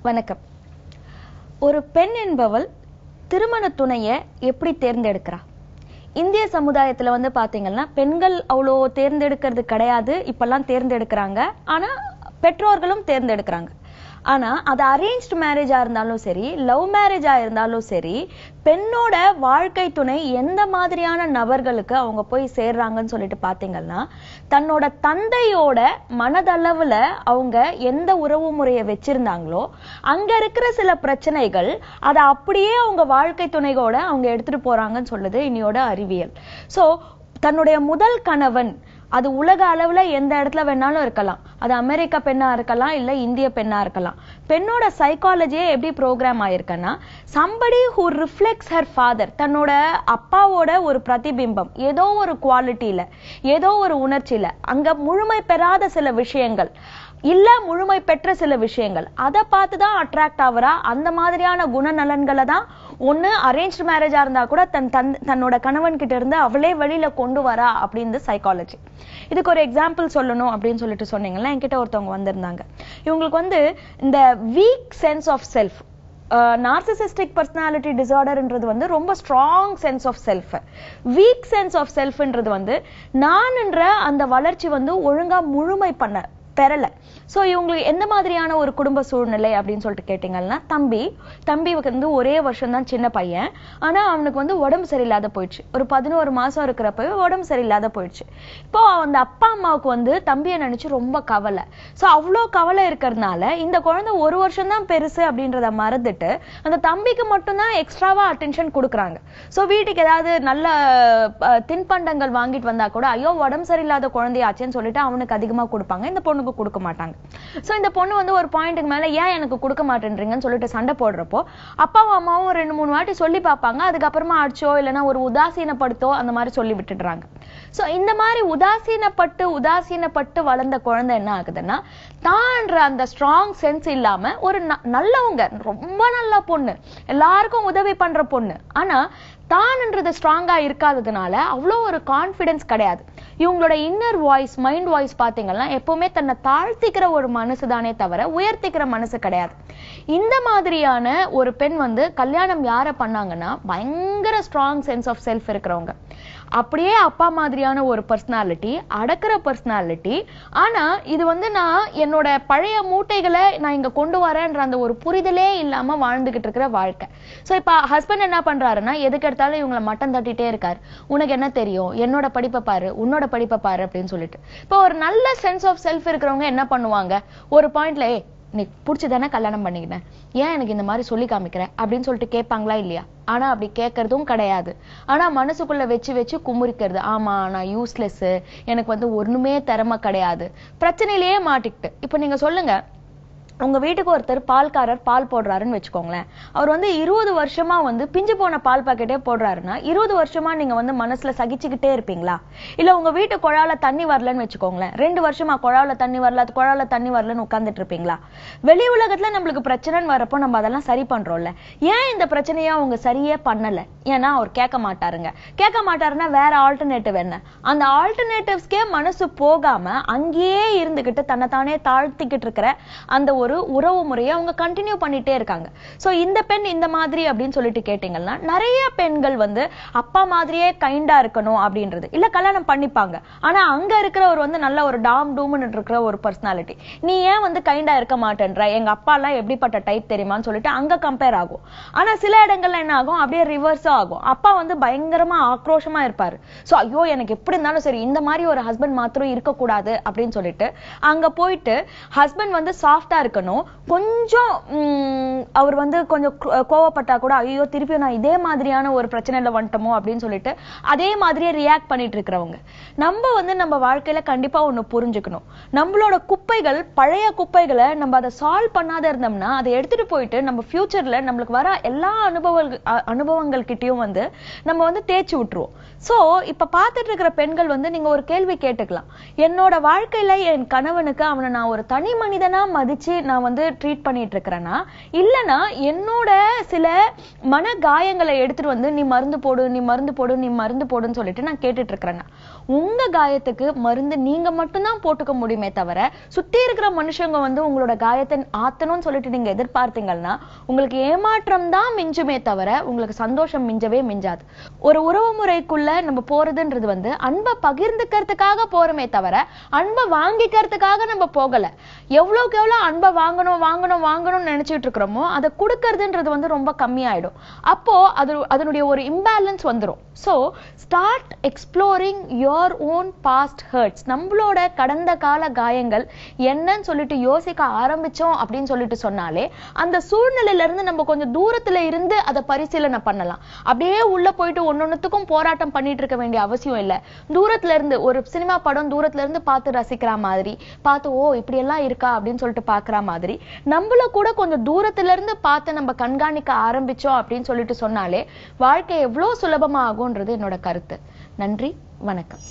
வணக்கம். ஒரு பெண் என்பவள் திருமண துணையை எப்படி தேர்ந்தெடுக்கிறா? இந்திய சமுதாயத்துல வந்து பாத்தீங்கன்னா பெண்கள் அவ்வளோ தேர்ந்தெடுக்கிறது கிடையாது. இப்பெல்லாம் தேர்ந்தெடுக்கிறாங்க, ஆனா பெற்றோர்களும் தேர்ந்தெடுக்கிறாங்க. ஆனா அது அரேஞ்ச்டு மேரேஜா இருந்தாலும் சரி, லவ் மேரேஜா இருந்தாலும் சரி, பெண்ணோட வாழ்க்கை துணை எந்த மாதிரியான நபர்களுக்கு அவங்க போய் சேர்றாங்கன்னு சொல்லிட்டு பாத்தீங்கன்னா, தன்னோட தந்தையோட மனதளவுல அவங்க எந்த உறவு முறையை வச்சிருந்தாங்களோ அங்க இருக்கிற சில பிரச்சனைகள் அதை அப்படியே அவங்க வாழ்க்கை துணையோட அவங்க எடுத்துட்டு போறாங்கன்னு சொல்லுது இன்னையோட அறிவியல். சோ தன்னுடைய முதல் கணவன் அது உலக அளவுல எந்த இடத்துல வேணாலும் இருக்கலாம். அது அமெரிக்க பெண்ணா இருக்கலாம், இல்ல இந்திய பெண்ணா இருக்கலாம். பெண்ணோட சைக்காலஜியே எப்படி ப்ரோக்ராம் ஆயிருக்குன்னா, somebody who reflects her father, தன்னோட அப்பாவோட ஒரு பிரதிபிம்பம், ஏதோ ஒரு குவாலிட்டியில, ஏதோ ஒரு உணர்ச்சியில, அங்க முழுமை பெறாத சில விஷயங்கள் இல்ல முழுமை பெற்ற சில விஷயங்கள், அதை பார்த்துதான் அட்ராக்ட் ஆகுறா. அந்த மாதிரியான குணநலன்களை தான் ஒண்ணு அரேஞ்ச் மேரேஜா இருந்தா கூட தன்னோட கணவன் கிட்ட இருந்து அவளே வெளியில கொண்டு வரா அப்படின்னு சைக்காலஜி. இதுக்கு ஒரு எக்ஸாம்பிள் சொல்லணும் அப்படின்னு சொல்லிட்டு சொன்னீங்கன்னா, என்கிட்ட ஒருத்தவங்க வந்திருந்தாங்க. இவங்களுக்கு வந்து இந்த weak sense of self, narcissistic personality டிசார்டர்ன்றது வந்து ரொம்ப strong sense of self. Weak sense of செல்ஃப்ன்றது வந்து நான்ன்ற அந்த வளர்ச்சி வந்து ஒழுங்கா முழுமை பண்ண பெறல. சோ இவங்களுக்கு எந்த மாதிரியான ஒரு குடும்ப சூழ்நிலை அப்படின்னு சொல்லிட்டு கேட்டீங்கன்னா, தம்பி வந்து ஒரே வருஷம் தான் சின்ன பையன். ஆனா அவனுக்கு வந்து உடம்பு சரியில்லாத போயிடுச்சு. ஒரு 11 மாசம் இருக்கிறப்ப உடம்பு சரியில்லாத போயிடுச்சு. இப்போ அந்த அப்பா அம்மாவுக்கு வந்து தம்பியை நினைச்சு ரொம்ப கவலை. சோ அவ்வளோ கவலை இருக்கிறதுனால இந்த குழந்தை ஒரு வருஷம் தான் பெருசு அப்படின்றத மறந்துட்டு அந்த தம்பிக்கு மட்டும்தான் எக்ஸ்ட்ராவா அட்டென்ஷன் கொடுக்குறாங்க. சோ வீட்டுக்கு ஏதாவது நல்ல தின்பண்டங்கள் வாங்கிட்டு வந்தா கூட ஐயோ உடம்பு சரியில்லாத குழந்தையாச்சேன்னு சொல்லிட்டு அவனுக்கு அதிகமா கொடுப்பாங்க, இந்த பொண்ணுக்கு கொடுக்க மாட்டாங்க. சோ இந்த பொண்ணு வந்து ஒரு பாயிண்ட்டுக்கு மேல ஏன் எனக்கு கொடுக்க மாட்டேன்றீங்கன்னு சொல்லிட்டு சண்டை போடுறப்போ அப்பாவும் அம்மாவும் 2-3 வாட்டி சொல்லி பார்ப்பாங்க. அதுக்கப்புறமா அடிச்சோ இல்லைன்னா ஒரு உதாசீனப்படுத்தோ அந்த மாதிரி சொல்லி விட்டுடுறாங்க. சோ இந்த மாதிரி உதாசீனப்பட்டு வளர்ந்த குழந்தை என்ன ஆகுதுன்னா, தான்ற அந்த ஸ்ட்ராங் சென்ஸ் இல்லாம ஒரு நல்லவங்க, ரொம்ப நல்ல பொண்ணு, எல்லாருக்கும் உதவி பண்ற பொண்ணு, ஆனா தான்ன்றது ஸ்ட்ராங்கா இருக்காததுனால அவ்வளோ ஒரு கான்பிடன்ஸ் கிடையாது. இவங்களோட இன்னர் வாய்ஸ், மைண்ட் வாய்ஸ் பாத்தீங்கன்னா எப்பவுமே தன்னை தாழ்த்திக்கிற ஒரு மனசு தானே தவிர உயர்த்திக்கிற மனசு கிடையாது. இந்த மாதிரியான ஒரு பெண் வந்து கல்யாணம் யார பண்ணாங்கன்னா பயங்கர ஸ்ட்ராங் சென்ஸ் ஆஃப் செல்ஃப் இருக்கிறவங்க. அப்படியே அப்பா மாதிரியான ஒரு பர்சனாலிட்டி, அடக்கிற பர்சனாலிட்டி. ஆனா இது வந்து நான் என்னோட பழைய மூட்டைகளை நான் இங்க கொண்டு வரேன்ற அந்த ஒரு புரிதலே இல்லாம வாழ்ந்துகிட்டு இருக்கிற வாழ்க்கை. சோ இப்ப ஹஸ்பண்ட் என்ன பண்றாருன்னா, எதுக்கு எடுத்தாலும் இவங்களை மட்டம் தட்டிட்டே இருக்காரு. உனக்கு என்ன தெரியும், என்னோட படிப்பை பாரு, உன்னோட படிப்பை பாரு அப்படின்னு சொல்லிட்டு. இப்போ ஒரு நல்ல சென்ஸ் ஆஃப் செல்ஃப் இருக்கிறவங்க என்ன பண்ணுவாங்க, ஒரு பாயிண்ட்ல நீ புடிச்சுதானே கல்யாணம் பண்ணிக்கினேன், ஏன் எனக்கு இந்த மாதிரி சொல்லி காமிக்கிற அப்படின்னு சொல்லிட்டு கேட்பாங்களா இல்லையா? ஆனா அப்படி கேட்கறதும் கிடையாது. ஆனா மனசுக்குள்ள வச்சு குமுறிக்கிறது, ஆமா நான் யூஸ்லெஸ், எனக்கு வந்து ஒண்ணுமே திறமை கிடையாது, பிரச்சனையிலேயே மாட்டிக்கிட்டு. இப்ப நீங்க சொல்லுங்க, உங்க வீட்டுக்கு ஒருத்தர் பால்காரர் பால் போடுறாருன்னு வச்சுக்கோங்களேன். அவர் வந்து 20 வருஷமா வந்து பிஞ்சு போன பால் பாக்கெட்டே போடுறாருன்னா 20 வருஷமா நீங்க வந்து மனசுல சகிச்சுக்கிட்டே இருப்பீங்களா? இல்ல உங்க வீட்டு குழால தண்ணி வரலன்னு வச்சுக்கோங்களேன், 2 வருஷமா குழால தண்ணி வரலன்னு உட்கார்ந்துட்டு இருப்பீங்களா? வெளி உலகத்துல நம்மளுக்கு பிரச்சனைன்னு வரப்போ நம்ம அதெல்லாம் சரி பண்றோம்ல. ஏன் இந்த பிரச்சனையா அவங்க சரியே பண்ணல? ஏன்னா அவர் கேட்க மாட்டாருன்னா வேற ஆல்டர்னேட்டிவ் என்ன? அந்த ஆல்டர்னேட்டிவ்ஸ்க்கே மனசு போகாம அங்கேயே இருந்துகிட்டு தன்னைத்தானே தாழ்த்திக்கிட்டு இருக்கிற அந்த ஒரு உறவு முறையை அவங்க கண்டினியூ பண்ணிட்டே இருக்காங்க. சோ இந்த பெண் இந்த மாதிரி அப்படின்னு சொல்லிட்டு கேட்டீங்கன்னா, நிறைய பெண்கள் வந்து அப்பா மாதிரியே கைண்டா இருக்கணும் அப்படின்றது இல்ல, கல்யாணம் பண்ணிப்பாங்க. ஆனா அங்க இருக்கிறவர் வந்து நல்ல ஒரு டாம் டூம்னு இருக்கிற ஒரு பர்சனாலிட்டி. நீ ஏன் வந்து கைண்டா இருக்க மாட்டேன்ற, எங்க அப்பா எல்லாம் எப்படிப்பட்ட டைப் தெரியுமான்னு சொல்லிட்டு அங்க கம்பேர் ஆகும். ஆனா சில இடங்கள்ல என்ன ஆகும், அப்படியே ரிவர்ஸா ஆகும். அப்பா வந்து பயங்கரமா ஆக்ரோஷமா இருப்பாரு. சோ ஐயோ எனக்கு எப்படி இருந்தாலும் சரி இந்த மாதிரி ஒரு ஹஸ்பண்ட் மாத்திரம் இருக்கக்கூடாது அப்படின்னு சொல்லிட்டு அங்க போயிட்டு ஹஸ்பண்ட் வந்து சாஃப்டா இருக்கணும், கொஞ்சம் அவர் வந்து கொஞ்சம் கோவப்பட்டா கூட ஐயோ திருப்பி நான் இதே மாதிரியான ஒரு பிரச்சனையில வந்துட்டோமோ அப்படின்னு சொல்லிட்டு அதே மாதிரியே ரியாக்ட் பண்ணிட்டு இருக்கிறவங்க. நம்ம வந்து நம்ம வாழ்க்கையில கண்டிப்பா ஒண்ணு புரிஞ்சுக்கணும், நம்மளோட குப்பைகள், பழைய குப்பைகளை நம்ம அதை சால்வ் பண்ணாத இருந்தோம்னா அதை எடுத்துட்டு போயிட்டு நம்ம ஃபியூச்சர்ல நம்மளுக்கு வர எல்லா அனுபவங்கள் கிட்டயும் வந்து நம்ம வந்து தேய்ச்சி விட்டுருவோம். சோ இப்ப பார்த்துட்டு இருக்கிற பெண்கள் வந்து நீங்க ஒரு கேள்வி கேட்டுக்கலாம், என்னோட வாழ்க்கையில என் கணவனுக்கு அவனை நான் ஒரு தனி மனிதனா மதிச்சு நான் வந்து ட்ரீட் பண்ணிட்டு இருக்கிறேன்னா, இல்லனா என்னோட சில மன காயங்களை எடுத்துட்டு வந்து நீ மருந்து போடு, நீ மருந்து போடு, நீ மருந்து போடுன்னு சொல்லிட்டு நான் கேட்டுட்டு இருக்கிறேன்னா, உங்க காயத்துக்கு மருந்து நீங்க மட்டும்தான் போட்டுக்க முடியுமே தவிர சுத்தி இருக்கிற மனுஷங்க வந்து உங்களோட காயத்தை ஆத்தணும்னு சொல்லிட்டு நீங்க எதிர்பார்த்தீங்கன்னா உங்களுக்கு ஏமாற்றம் தான் மிஞ்சுமே தவிர உங்களுக்கு சந்தோஷம் மிஞ்சவே மிஞ்சாது. ஒரு உறவு முறைக்குள்ள நம்ம போறதுன்றது வந்து அன்பை பகிர்ந்துக்கிறதுக்காக போறோமே தவிர அன்பை வாங்கிக்கிறதுக்காக நம்ம போகல. எவ்வளவுக்கு எவ்வளவு அன்பை வாங்கணும் வாங்கணும் வாங்கணும்னு நினைச்சிட்டு இருக்கிறோமோ அதை கொடுக்கறதுன்றது வந்து ரொம்ப கம்மியாயிடும். அப்போ அதனுடைய ஒரு இம்பேலன்ஸ் வந்துடும். So start exploring your own past hurts. நம்மளோட கடந்த கால காயங்கள் என்னன்னு சொல்லிட்டு யோசிக்க ஆரம்பிச்சோம் அப்படின்னு சொல்லிட்டு சொன்னாலே அந்த சூழ்நிலையில இருந்து நம்ம கொஞ்சம் தூரத்துல இருந்து அதை பரிசீலனை பண்ணலாம். அப்படியே உள்ள போயிட்டு ஒன்னொன்னுத்துக்கும் போராட்டம் பண்ணிட்டு இருக்க வேண்டிய அவசியம் இல்லை. தூரத்துல இருந்து ஒரு சினிமா படம் தூரத்துல இருந்து பார்த்து ரசிக்கிற மாதிரி, பார்த்து ஓ இப்படி எல்லாம் இருக்கா அப்படின்னு சொல்லிட்டு பாக்குற மாதிரி நம்மள கூட கொஞ்சம் தூரத்துல இருந்து பார்த்து நம்ம கண்காணிக்க ஆரம்பிச்சோம் அப்படின்னு சொல்லிட்டு சொன்னாலே வாழ்க்கை எவ்வளவு சுலபமாகும்ன்றது என்னோட கருத்து. நன்றி, வணக்கம்.